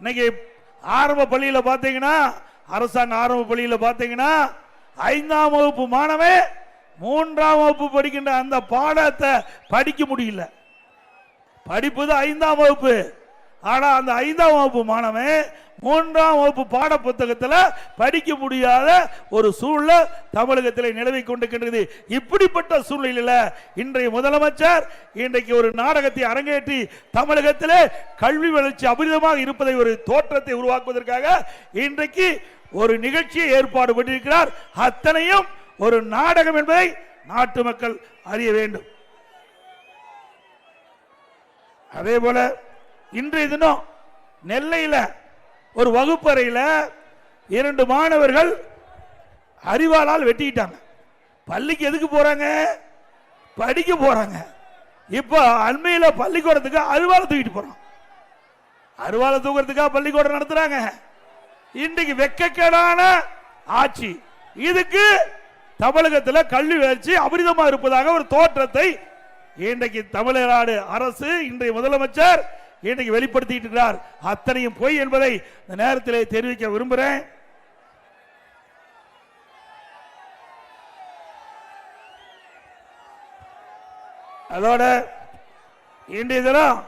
இன்னைக்கு ஆரம்ப பள்ளியில் பார்த்தீங்கன்னா, அரசாங்க ஆரம்ப பள்ளியில் பார்த்தீங்கன்னா 5ஆம் வகுப்பு மாணவன் 3ஆம் வகுப்பு படிக்கின்ற அந்த பாடத்தை படிக்க முடியல. படிப்பது 5ஆம் வகுப்பு. ஆனா அந்த 5ஆம் வகுப்பு மாணவன் 3ஆம் வகுப்பு பாட புத்தகத்தில் படிக்க முடியாத ஒரு சூழ்நிலை தமிழகத்தில் நிலவி கொண்டிருக்கின்றது. இப்படிப்பட்ட சூழ்நிலையில் இன்றைய முதலமைச்சர் இன்றைக்கு ஒரு நாடகத்தை அரங்கேற்றி தமிழகத்திலே கல்வி வளர்ச்சி அபரிதமாக இருப்பதை ஒரு தோற்றத்தை உருவாக்குவதற்காக இன்றைக்கு ஒரு நிகழ்ச்சியை ஏற்பாடு பண்ணியிருக்கிறார். அத்தனையும் ஒரு நாடகம் என்பதை நாட்டு மக்கள் அறிய வேண்டும். அதே போல இன்றைய தினம் நெல்லையில் ஒரு வகுப்பறையில் 2 மாணவர்கள் அரிவாளால் வெட்டிட்டாங்க. பள்ளிக்கு எதுக்கு போறாங்க? படிக்க போறாங்க. இப்போ அண்மையில் பள்ளிக்கூடத்துக்கு அரிவாளை தூக்கிட்டு போறான். அரிவாளை தூக்கிறதுக்காக பள்ளிக்கூடம் நடத்துறாங்க. இன்றைக்கு வெட்கக்கேடான ஆட்சி. இதுக்கு தமிழகத்தில் கல்வி வளர்ச்சி அபரிதமாக இருப்பதாக ஒரு தோற்றத்தை இன்றைக்கு தமிழ்நாடு அரசு இன்றைய முதலமைச்சர் இன்றைக்கு வெளிப்படுத்திட்டு இருக்கிறார். அத்தனையும் பொய் என்பதை இந்த நேரத்திலே தெரிவிக்க விரும்புகிறேன். அதோட இன்றைய தினம்